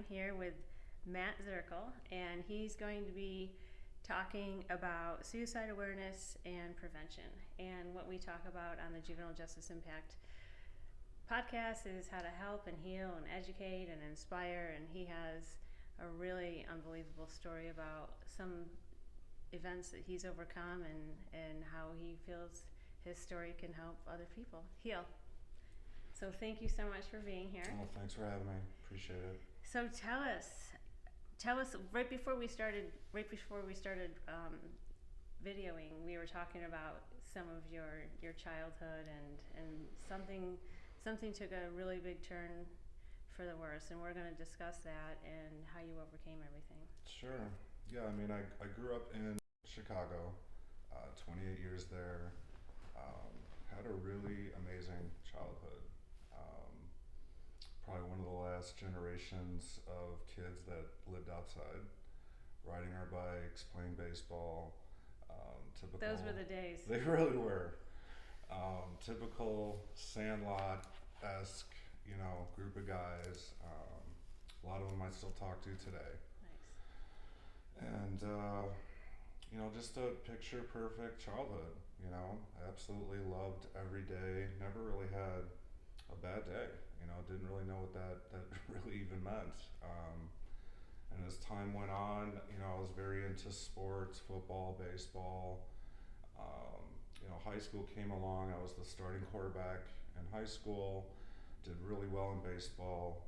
here with Matt Zirkle, and he's going to be talking about suicide awareness and prevention. And what we talk about on the Juvenile Justice Impact podcast is how to help and heal and educate and inspire. And he has a really unbelievable story about some events that he's overcome and how he feels his story can help other people heal. So thank you so much for being here. Well, thanks for having me. Appreciate it. So tell us right before we started videoing, we were talking about some of your childhood and something took a really big turn for the worse, and we're going to discuss that and how you overcame everything. Sure. Yeah, I mean, I grew up in Chicago, 28 years there. Had a really amazing childhood. Probably one of the last generations of kids that lived outside, riding our bikes, playing baseball. Typical. Those were the days. They really were. Typical Sandlot-esque, group of guys. A lot of them I still talk to today. Nice. And just a picture perfect childhood. Absolutely loved every day. Never really had a bad day. Didn't really know what that really even meant. And as time went on, I was very into sports, football, baseball. High school came along. I was the starting quarterback in high school. Did really well in baseball.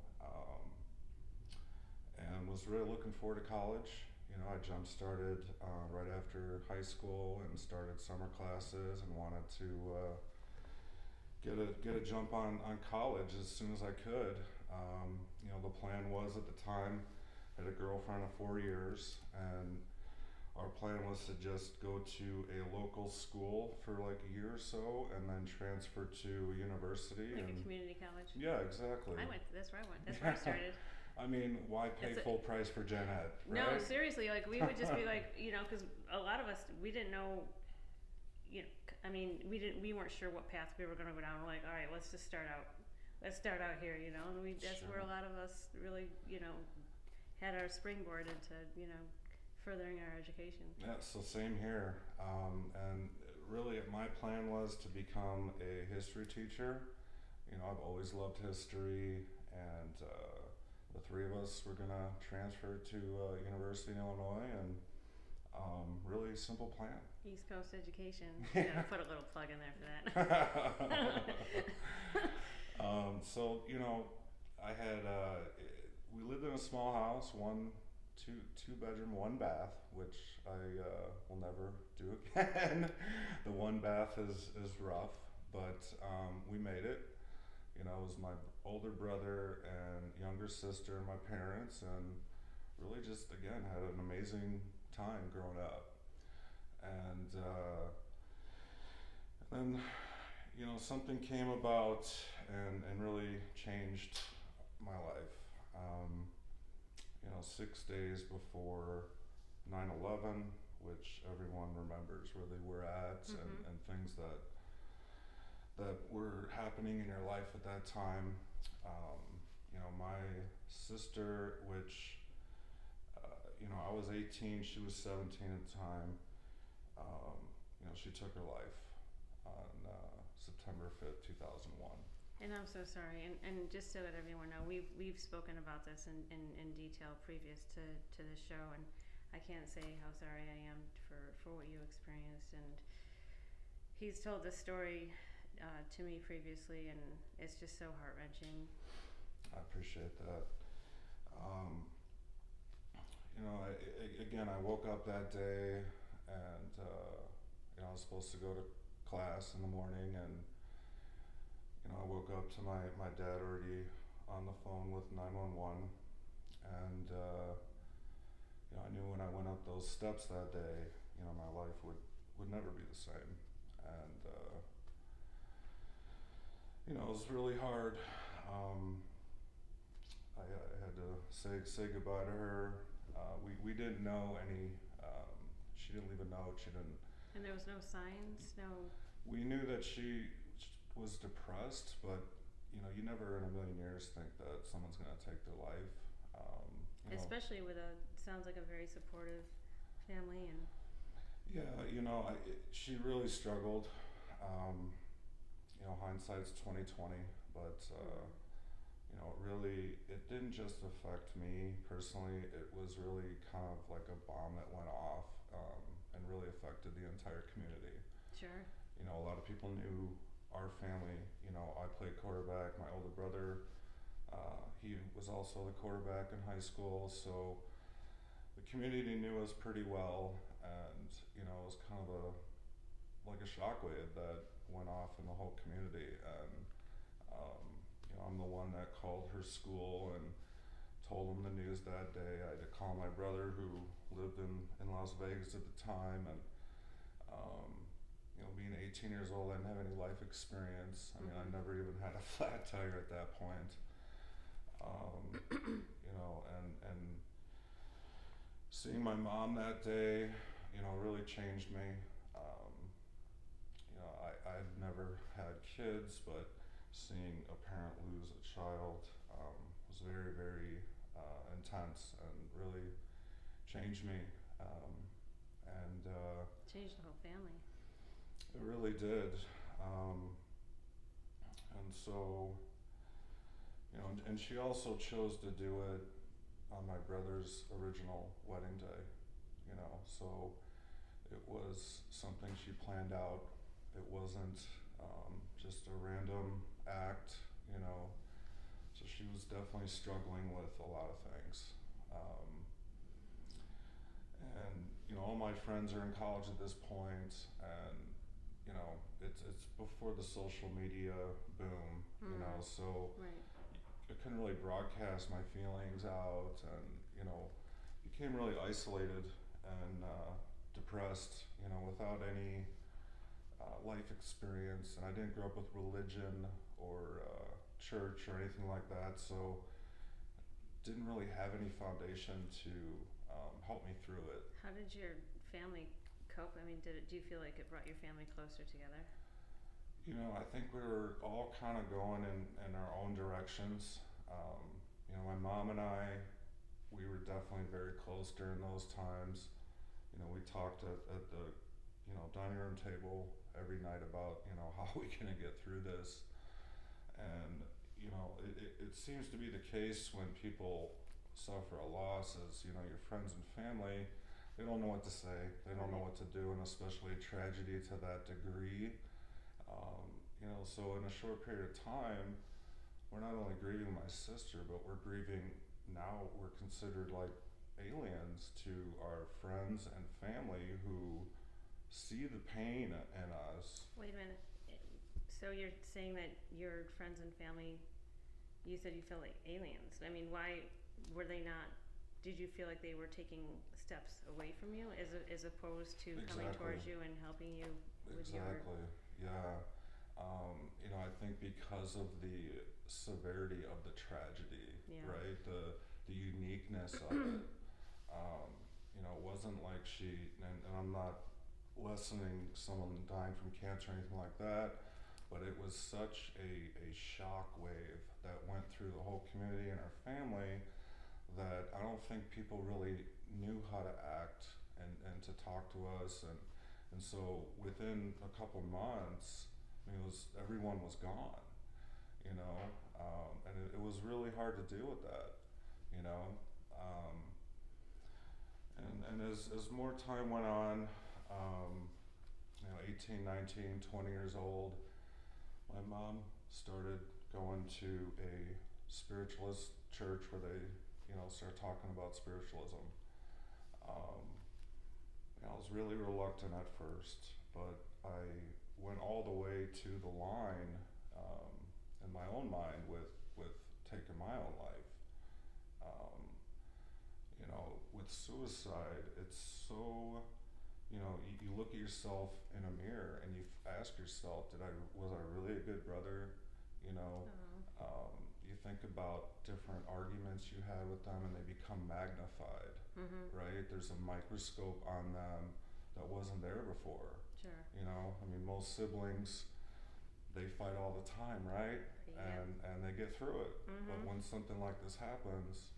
And was really looking forward to college. I jump-started right after high school and started summer classes and wanted to get a jump on college as soon as I could. The plan was at the time, I had a girlfriend of 4 years, and our plan was to just go to a local school for like a year or so and then transfer to a university. Like a community college? Yeah, exactly. That's where I went. That's where I started. I mean, why pay full price for gen ed, right? No, seriously, we would just be like, because a lot of us, we didn't know, we weren't sure what path we were going to go down. We're like, all right, let's start out here, and that's Sure. where a lot of us really, had our springboard into, furthering our education. Yeah, so same here. And really my plan was to become a history teacher. I've always loved history, and the three of us were going to transfer to University in Illinois, and really simple plan. East Coast education. Yeah, put a little plug in there for that. So, I had, we lived in a small house, two bedroom, one bath, which I will never do again. The one bath is rough, but we made it. It was my older brother and younger sister and my parents, and really just, again, had an amazing time growing up. And then, something came about and really changed my life. 6 days before 9/11, which everyone remembers where they were at, Mm-hmm. and things that were happening in your life at that time. My sister, which, I was 18, she was 17 at the time, she took her life on September 5th, 2001. And I'm so sorry. And just so that everyone know, we've spoken about this in detail previous to this show, and I can't say how sorry I am for what you experienced. And he's told this story to me previously, and it's just so heart-wrenching. I appreciate that. I woke up that day, and I was supposed to go to class in the morning, and I woke up to my dad already on the phone with 911, and I knew when I went up those steps that day, my life would never be the same, and it was really hard. I had to say goodbye to her. We didn't know any. She didn't leave a note. She didn't. And there was no signs, no. We knew that she was depressed, but you never in a million years think that someone's going to take their life. especially with sounds like a very supportive family and. Yeah, you know, she really struggled. You know, hindsight's 20/20, but you know, it didn't just affect me personally. It was really kind of like a bomb that went off, and really affected the entire community. Sure. You know, a lot of people knew our family. You know, I played quarterback. My older brother, he was also the quarterback in high school, so the community knew us pretty well, and you know, it was kind of like a shockwave that went off in the whole community. And you know, I'm the one that called her school and told them the news that day. I had to call my brother, who lived in Las Vegas at the time, and you know, being 18 years old, I didn't have any life experience. I mean, I never even had a flat tire at that point. You know, and seeing my mom that day, you know, really changed me. You know, I've never had kids, but seeing a parent lose a child was very, very intense and really changed me. And Changed the whole family. it really did. And so, you know, and she also chose to do it on my brother's original wedding day, you know, so it was something she planned out. It wasn't just a random act, you know, so she was definitely struggling with a lot of things. And, you know, all my friends are in college at this point, and, you know, it's before the social media boom, you know, so Right. I couldn't really broadcast my feelings out, and you know, became really isolated and depressed, you know, without any life experience. And I didn't grow up with religion or church or anything like that, so didn't really have any foundation to help me through it. How did your family cope? I mean, do you feel like it brought your family closer together? You know, I think we were all kind of going in our own directions. You know, my mom and I, we were definitely very close during those times. You know, we talked at the, you know, dining room table every night about, you know, how we gonna get through this. And, you know, it seems to be the case when people suffer a loss, is, you know, your friends and family, they don't know what to say, they don't know what to do, and especially a tragedy to that degree. You know, so in a short period of time, we're not only grieving my sister, but we're grieving, now we're considered like aliens to our friends and family who see the pain in us. Wait a minute. So you're saying that your friends and family, you said you feel like aliens. I mean, why were they not? Did you feel like they were taking steps away from you, as opposed to coming towards you and helping you with Exactly. Yeah. You know, I think because of the severity of the tragedy, right? The uniqueness of it. You know, it wasn't like and I'm not lessening someone dying from cancer or anything like that, but it was such a shock wave that went through the whole community and our family that I don't think people really knew how to act and to talk to us, and so within a couple months, I mean, everyone was gone, you know, and it was really hard to deal with that, you know, and as more time went on, you know, 18, 19, 20 years old, my mom started going to a spiritualist church where they, you know, started talking about spiritualism. I was really reluctant at first, but I went all the way to the line in my own mind with taking my own life. You know, with suicide, it's so, you know, you look at yourself in a mirror and you ask yourself, was I really a good brother? You know, you think about different arguments you had with them and they become magnified, right? There's a microscope on them that wasn't there before. Sure. You know, I mean, most siblings, they fight all the time, right? Yeah. And they get through it. But when something like this happens,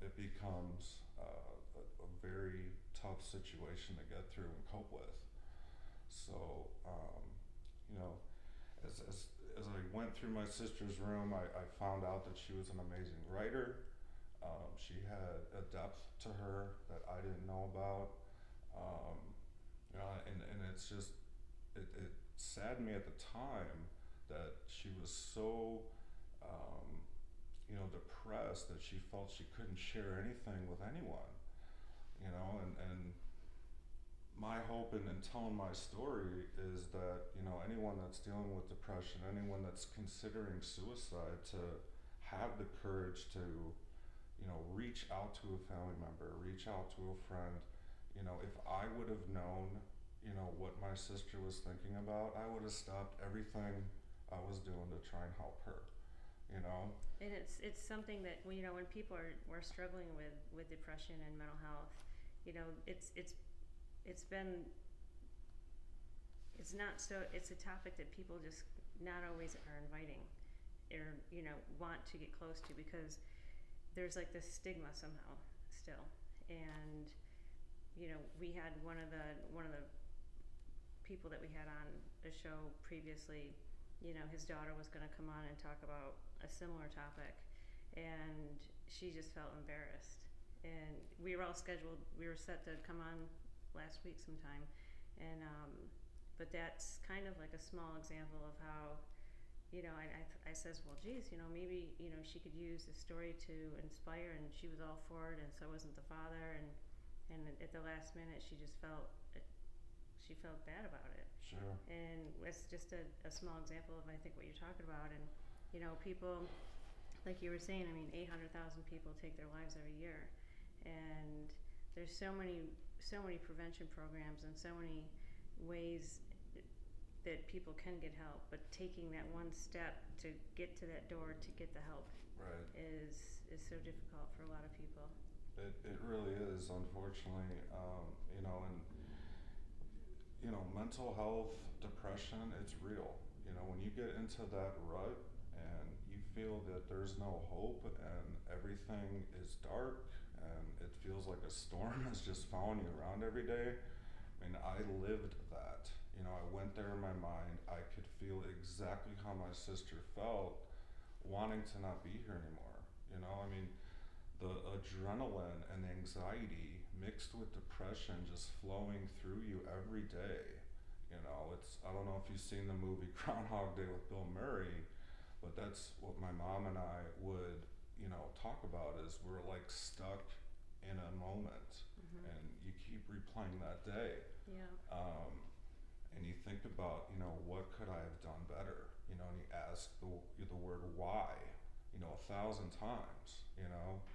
it it becomes a very tough situation to get through and cope with. So, you know, as I went through my sister's room, I found out that she was an amazing writer. She had a depth to her that I didn't know about. You know, and it's just, it saddened me at the time that she was so, you know, depressed that she felt she couldn't share anything with anyone, you know, and my hope in telling my story is that, you know, anyone that's dealing with depression, anyone that's considering suicide, to have the courage to, you know, reach out to a family member, reach out to a friend. You know, if I would have known, you know, what my sister was thinking about, I would have stopped everything I was doing to try and help her, you know? And it's something that, you know, when people are struggling with depression and mental health, you know, it's a topic that people just not always are inviting or, you know, want to get close to, because there's like this stigma somehow still. And, you know, we had one of the people that we had on the show previously, you know, his daughter was going to come on and talk about a similar topic, and she just felt embarrassed. And we were set to come on last week sometime, and but that's kind of like a small example of how, you know, I says, well, geez, you know, maybe, you know, she could use the story to inspire, and she was all for it, and so wasn't the father, and at the last minute she just felt bad about it. Sure. And it's just a small example of, I think, what you're talking about. And, you know, people, like you were saying, I mean, 800,000 people take their lives every year, and there's so many prevention programs and so many ways that people can get help, but taking that one step to get to that door to get the help, right, is so difficult for a lot of people. It really is, unfortunately. You know, and you know, mental health, depression, it's real. You know, when you get into that rut and you feel that there's no hope and everything is dark and it feels like a storm is just following you around every day. I mean, I lived that. You know, I went there in my mind. I could feel exactly how my sister felt, wanting to not be here anymore. You know, I mean, the adrenaline and anxiety mixed with depression just flowing through you every day. You know, I don't know if you've seen the movie Groundhog Day with Bill Murray, but that's what my mom and I would, you know, talk about, is we're like stuck in a moment, and you keep replaying that day. Yeah. And you think about, you know, what could I have done better? You know, and you ask the word why, you know, 1,000 times, you know.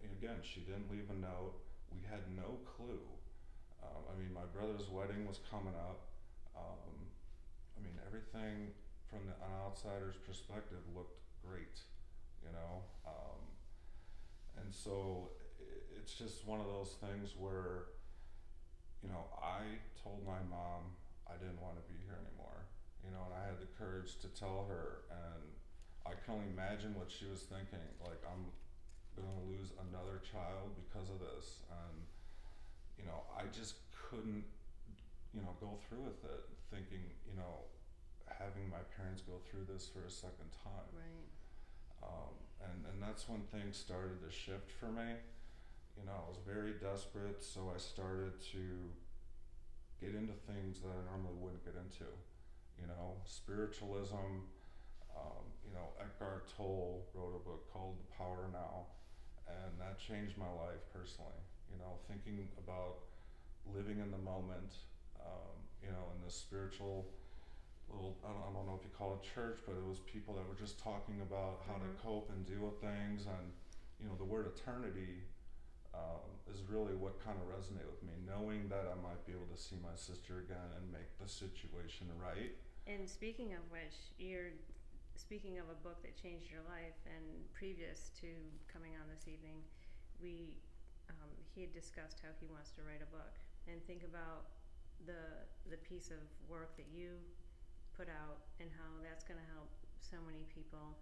And again, she didn't leave a note. We had no clue. I mean, my brother's wedding was coming up. I mean, everything from an outsider's perspective looked great, you know. And so it's just one of those things where, you know, I told my mom I didn't want to be here anymore, you know, and I had the courage to tell her, and I can only imagine what she was thinking. Like, I'm gonna lose another child because of this, and you know, I just couldn't, you know, go through with it, thinking, you know, having my parents go through this for a second time. Right. And that's when things started to shift for me. You know, I was very desperate, so I started to get into things that I normally wouldn't get into. You know, spiritualism. You know, Eckhart Tolle wrote a book called The Power Now, and that changed my life personally. You know, thinking about living in the moment. You know, in this spiritual little, I don't know if you call it church, but it was people that were just talking about how to cope and deal with things, and you know, the word eternity is really what kind of resonated with me, knowing that I might be able to see my sister again and make the situation right. And speaking of which, you're speaking of a book that changed your life, and previous to coming on this evening, he had discussed how he wants to write a book, and think about the piece of work that you put out and how that's going to help so many people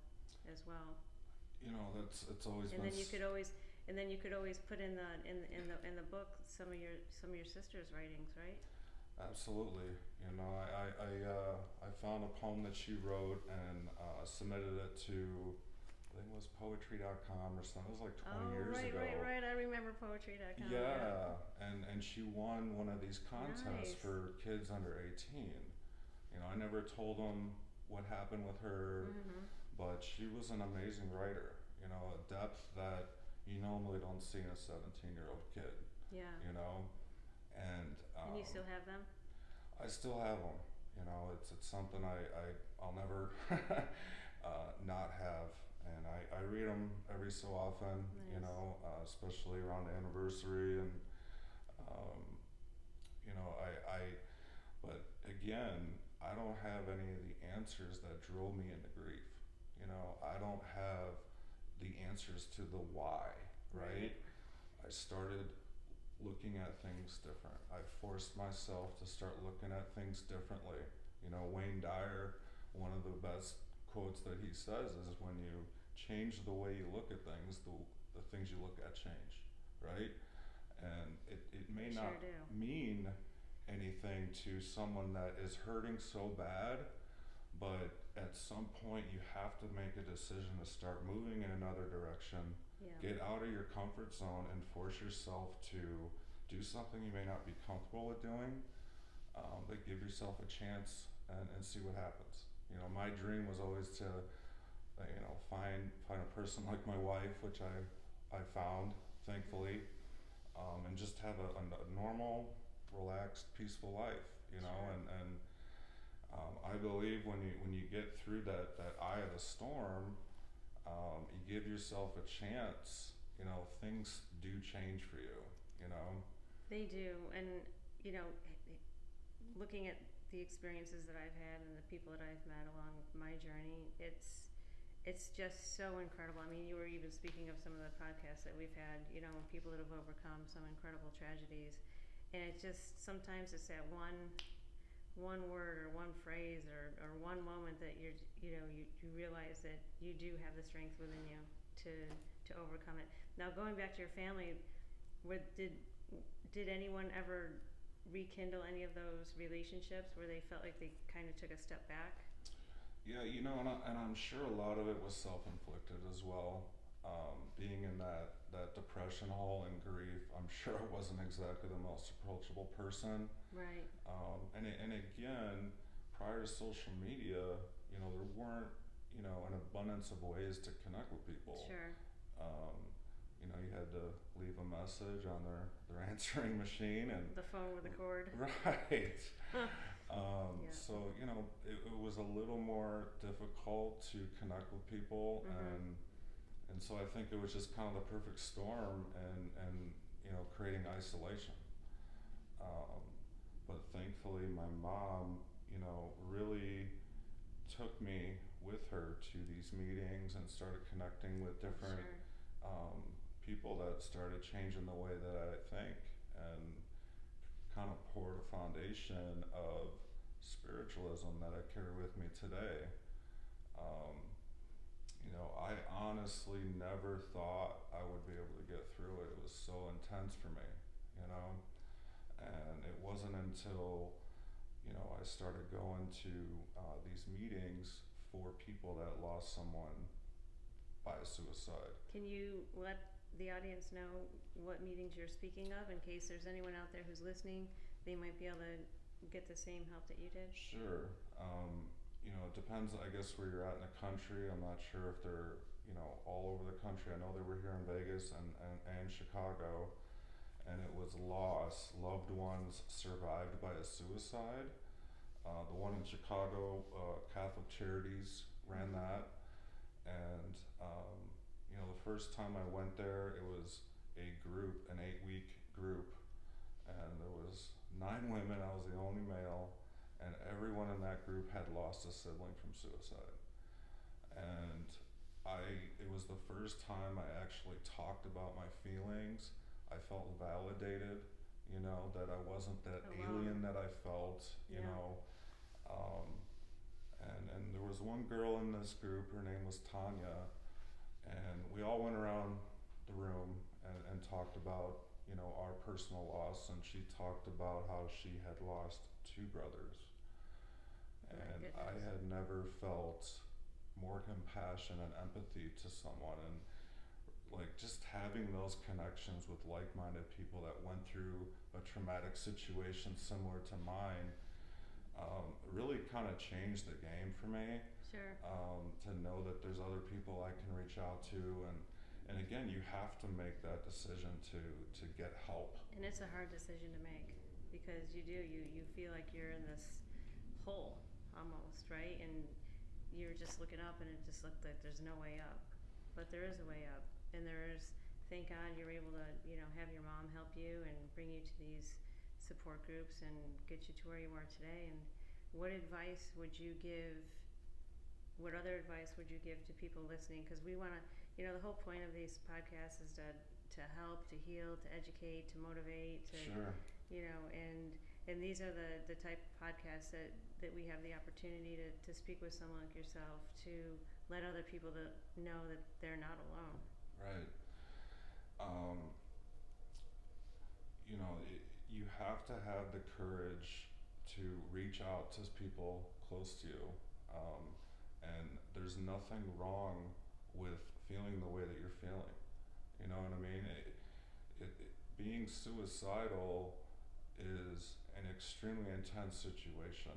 as well. you know, it's always And been. then you could always put in the book some of your sister's writings, right? Absolutely. You know, I found a poem that she wrote and submitted it to, I think it was poetry.com or something. It was like 20 years right, ago. right. I remember poetry.com. Yeah, and she won one of these contests Nice. for kids under 18. You know, I never told them what happened with her, but she was an amazing writer. You know, a depth that you normally don't see in a 17-year-old kid. Yeah. You know, and you still have them? I still have them. You know, it's something I'll never not have, and I read them every so often. Nice. You know, especially around the anniversary, and you know, but again, I don't have any of the answers that drove me into grief. You know, I don't have the answers to the why. Right? I started looking at things different. I forced myself to start looking at things differently. You know, Wayne Dyer, one of the best quotes that he says is when you change the way you look at things, the things you look at change, right? And it may not mean anything to someone that is hurting so bad, but at some point you have to make a decision to start moving in another direction. Yeah. Get out of your comfort zone and force yourself to do something you may not be comfortable with doing, but give yourself a chance and see what happens. You know, my dream was always to, you know, find a person like my wife, which I found, thankfully, and just have a normal, relaxed, peaceful life. You know, Sure. and I believe when you get through that eye of the storm, you give yourself a chance. You know, things do change for you. You know. They do, and you know, looking at the experiences that I've had and the people that I've met along my journey, it's just so incredible. I mean, you were even speaking of some of the podcasts that we've had, you know, people that have overcome some incredible tragedies, and it just sometimes it's that one word or one phrase or one moment that you realize that you do have the strength within you to overcome it. Now, going back to your family, did anyone ever rekindle any of those relationships where they felt like they kind of took a step back? Yeah, you know, and I'm sure a lot of it was self-inflicted as well. Being in that depression hole and grief, I'm sure I wasn't exactly the most approachable person. Right. And again, prior to social media, you know, there weren't, you know, an abundance of ways to connect with people. Sure. You know, you had to leave a message on their answering machine and the phone with the cord. Right. Yeah. So, you know, it was a little more difficult to connect with people, and so I think it was just kind of the perfect storm, and you know, creating isolation. But thankfully, my mom, you know, really took me with her to these meetings and started connecting with different people that started changing the way that I think, and kind of poured a foundation of spiritualism that I carry with me today. You know, I honestly never thought I would be able to get through it. It was so intense for me, you know, and it wasn't until, you know, I started going to these meetings for people that lost someone by suicide. Can you let the audience know what meetings you're speaking of, in case there's anyone out there who's listening, they might be able to get the same help that you did? Sure. You know, it depends, I guess, where you're at in the country. I'm not sure if they're, you know, all over the country. I know they were here in Vegas and Chicago, and it was loss, loved ones survived by a suicide. The one in Chicago, Catholic Charities ran that, and you know, the first time I went there, it was a group, an 8-week group, and there was 9 women. I was the only male, and everyone in that group had lost a sibling from suicide. And it was the first time I actually talked about my feelings. I felt validated, you know, that I wasn't that alien that I felt, you know. And there was one girl in this group, her name was Tanya, And we all went around the room and talked about, you know, our personal loss, and she talked about how she had lost two brothers. And I had never felt more compassion and empathy to someone, and like just having those connections with like-minded people that went through a traumatic situation similar to mine, really kind of changed the game for me. Sure. To know that there's other people I can reach out to, and again, you have to make that decision to get help. And it's a hard decision to make, because you feel like you're in this hole almost, right? And you're just looking up, and it just looked like there's no way up, but there is a way up, and thank God you're able to, you know, have your mom help you and bring you to these support groups and get you to where you are today. And what advice would you give? What other advice would you give to people listening? Because we want to, you know, the whole point of these podcasts is to help, to heal, to educate, to motivate, to, Sure. you know, and these are the type of podcasts that we have the opportunity to speak with someone like yourself, to let other people to know that they're not alone. Right. You know, you have to have the courage to reach out to people close to you. And there's nothing wrong with feeling the way that you're feeling. You know what I mean? Being suicidal is an extremely intense situation.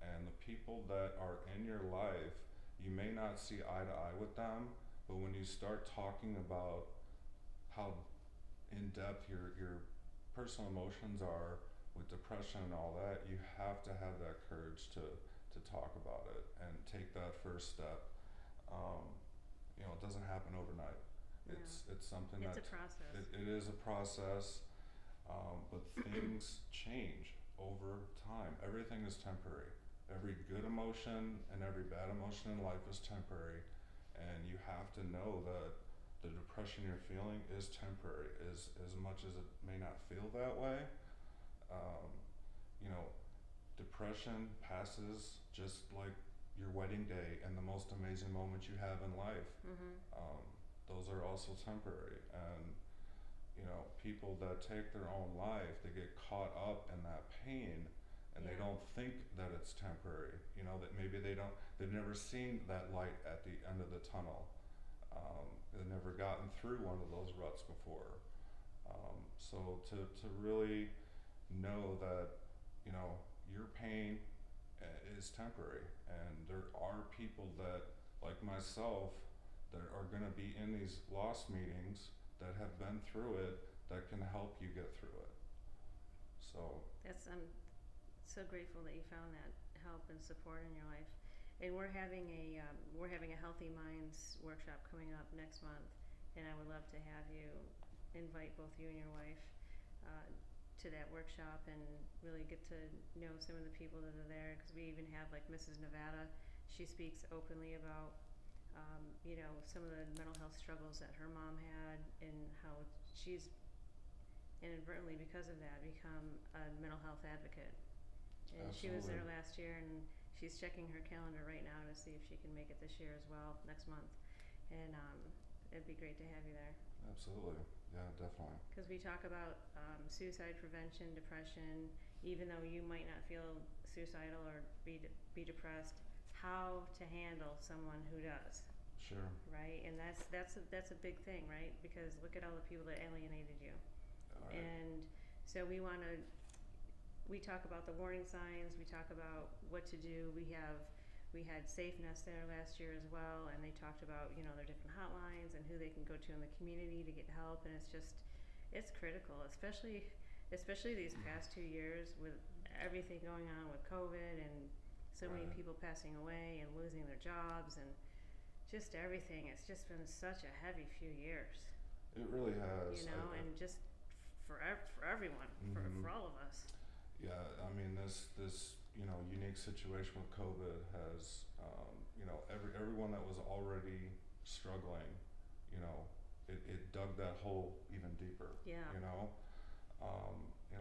And the people that are in your life, you may not see eye to eye with them, but when you start talking about how in depth your personal emotions are with depression and all that, you have to have that courage to talk about it and take that first step. You know, it doesn't happen overnight. No. It's something It's that a process. it is a process, but things change over time. Everything is temporary. Every good emotion and every bad emotion in life is temporary, and you have to know that the depression you're feeling is temporary. As much as it may not feel that way, you know, depression passes just like your wedding day and the most amazing moments you have in life. Mm-hmm. Those are also temporary, and you know, people that take their own life, they get caught up in that pain, and they don't think that it's temporary. You know, that maybe they've never seen that light at the end of the tunnel. They've never gotten through one of those ruts before. So to really know that, you know, your pain is temporary, and there are people that, like myself, that are going to be in these loss meetings that have been through it, that can help you get through it. So I'm so grateful that you found that help and support in your life. And we're having a Healthy Minds workshop coming up next month, and I would love to have you invite both you and your wife to that workshop and really get to know some of the people that are there, because we even have like Mrs. Nevada. She speaks openly about you know, some of the mental health struggles that her mom had, and how she's inadvertently, because of that, become a mental health advocate. And Absolutely. she was there last year, and she's checking her calendar right now to see if she can make it this year as well, next month. And it'd be great to have you there. Absolutely. Yeah, definitely. Because we talk about suicide prevention, depression, even though you might not feel suicidal or be depressed, how to handle someone who does. Sure. Right? And that's a big thing, right? Because look at all the people that alienated you. All right. And so we talk about the warning signs, we talk about what to do. We had SafeNest there last year as well, and they talked about, you know, their different hotlines and who they can go to in the community to get help. And it's critical, especially these past 2 years with everything going on with COVID and so many people passing away and losing their jobs and just everything. It's just been such a heavy few years. It really has. You know, and just for everyone, for all of us. Yeah, I mean, this you know, unique situation with COVID has you know, everyone that was already struggling, you know, it dug that hole even deeper. Yeah. You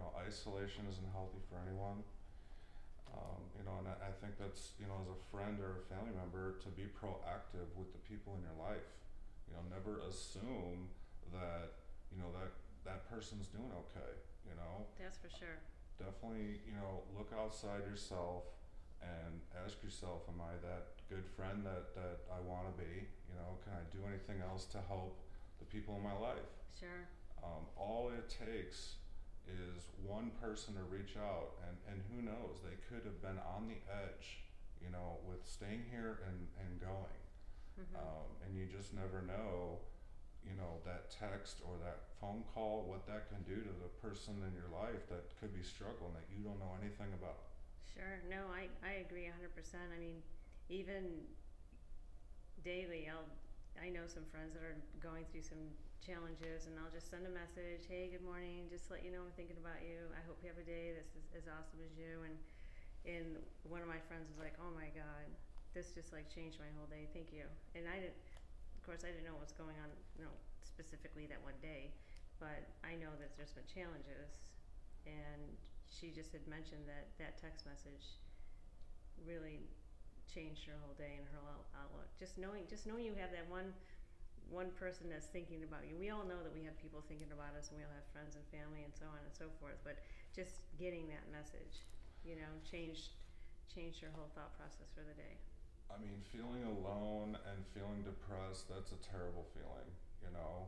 know, isolation isn't healthy for anyone. You know, and I think that's, you know, as a friend or a family member, to be proactive with the people in your life. You know, never assume that, you know, that person's doing okay, you know. That's for sure. Definitely, you know, look outside yourself and ask yourself, am I that good friend that I want to be? You know, can I do anything else to help the people in my life? Sure. All it takes is one person to reach out, and who knows, they could have been on the edge, you know, with staying here and going. And you just never know, you know, that text or that phone call, what that can do to the person in your life that could be struggling that you don't know anything about. Sure. No, I agree 100%. I mean, even daily, I know some friends that are going through some challenges, and I'll just send a message, hey, good morning, just to let you know I'm thinking about you. I hope you have a day that's as awesome as you. And one of my friends was like, oh my God, this just like changed my whole day. Thank you. And of course, I didn't know what was going on, you know, specifically that one day, but I know that there's been challenges, and she just had mentioned that text message really changed her whole day and her outlook. Just knowing you have that one person that's thinking about you. We all know that we have people thinking about us, and we all have friends and family and so on and so forth, but just getting that message, you know, changed her whole thought process for the day. I mean, feeling alone and feeling depressed, that's a terrible feeling, you know.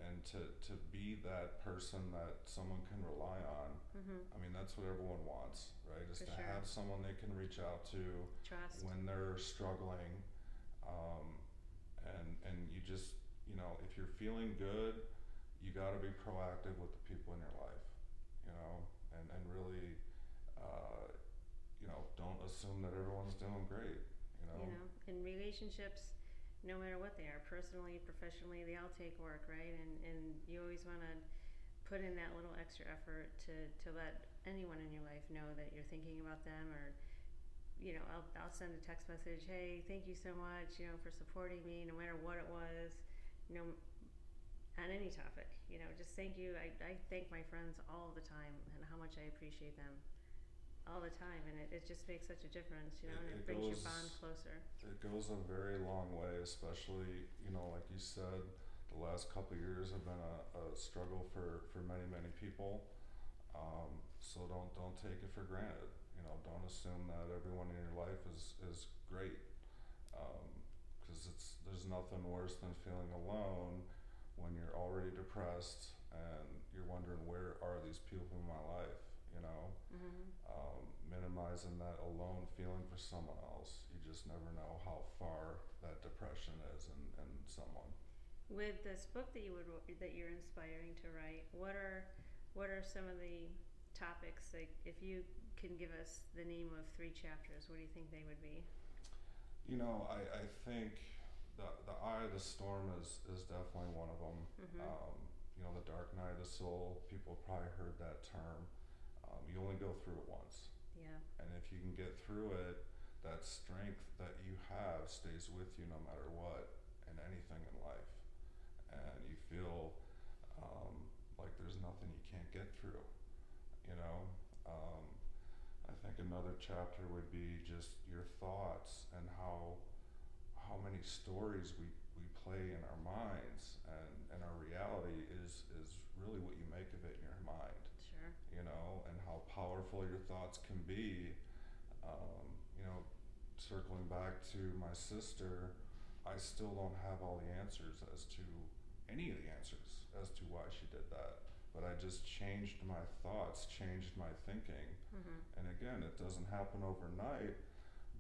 And to be that person that someone can rely on, I mean, that's what everyone wants, right? Is For to sure. have someone they can reach out to Trust. when they're struggling. And you just, you know, if you're feeling good, you got to be proactive with the people in your life, you know, and really, you know, don't assume that everyone's doing great, you know. You know, in relationships, no matter what they are, personally, professionally, they all take work, right? And you always want to put in that little extra effort to let anyone in your life know that you're thinking about them. Or, you know, I'll send a text message, hey, thank you so much, you know, for supporting me, no matter what it was, you know, on any topic, you know, just thank you. I thank my friends all the time, and how much I appreciate them all the time, and it just makes such a difference, you know, and it brings your bond closer. It goes a very long way, especially, you know, like you said, the last couple of years have been a struggle for many people. So don't take it for granted. You know, don't assume that everyone in your life is great, because there's nothing worse than feeling alone when you're already depressed and you're wondering, where are these people in my life, you know. Minimizing that alone feeling for someone else, you just never know how far that depression is in someone. With this book that you're inspiring to write, what are some of the topics, like if you can give us the name of 3 chapters, what do you think they would be? You know, I think the eye of the storm is definitely one of them. You know, the dark night of the soul, people have probably heard that term. You only go through it once. Yeah. And if you can get through it, that strength that you have stays with you no matter what, in anything in life. And you feel like there's nothing you can't get through, you know. I think another chapter would be just your thoughts and how many stories we play in our minds, and our reality is really what you make of it in your mind. Sure. You know, and how powerful your thoughts can be. You know, circling back to my sister, I still don't have all the answers as to any of the answers as to why she did that. But I just changed my thoughts, changed my thinking. And again, it doesn't happen overnight,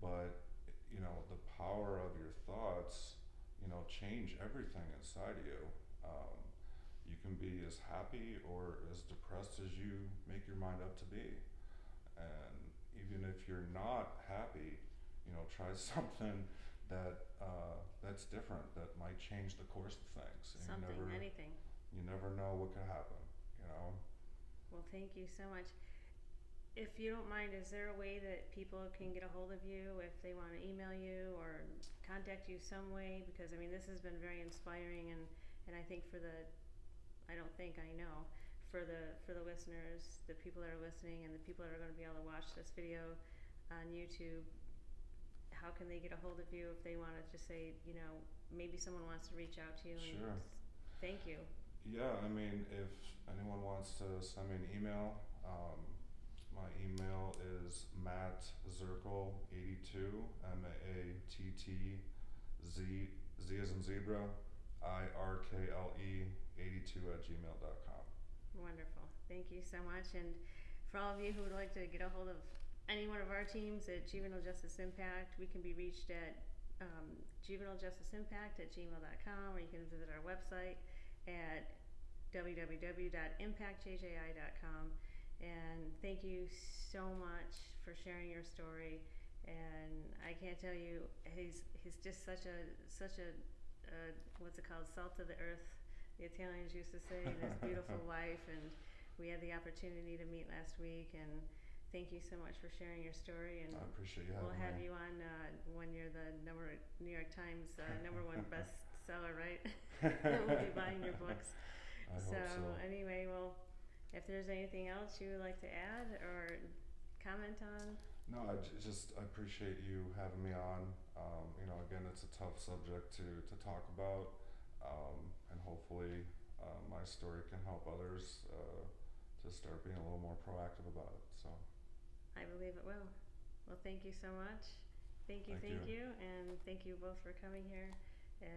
but you know, the power of your thoughts, you know, change everything inside of you. You can be as happy or as depressed as you make your mind up to be. And even if you're not happy, you know, try something that's different, that might change the course of things. And Anything. You never know what could happen, you know. Well, thank you so much. If you don't mind, is there a way that people can get a hold of you if they want to email you or contact you some way? Because I mean, this has been very inspiring, and I think I know for the listeners, the people that are listening, and the people that are going to be able to watch this video on YouTube, how can they get a hold of you if they want to just say, maybe someone wants to reach out to you and Sure. thank you. Yeah, I mean, if anyone wants to send me an email, my email is mattzirkle82, MAATTZ, Z as in zebra, IRKLE82 @gmail.com. Wonderful. Thank you so much. And for all of you who would like to get a hold of any one of our teams at Juvenile Justice Impact, we can be reached at juvenilejusticeimpact@gmail.com, or you can visit our website at www.impactjji.com. And thank you so much for sharing your story. And I can't tell you, he's just such a what's it called, salt of the earth, the Italians used to say, and his beautiful wife. And we had the opportunity to meet last week, and thank you so much for sharing your story. And I appreciate you having we'll have me. you on when you're the New York Times #1 bestseller, right? We'll be buying your books. I hope so. Anyway, well, if there's anything else you would like to add or comment on. No, I appreciate you having me on. Again, it's a tough subject to talk about, and hopefully my story can help others to start being a little more proactive about it. So I believe it will. Well, thank you so much. Thank you, Thank you. and thank you both for coming here.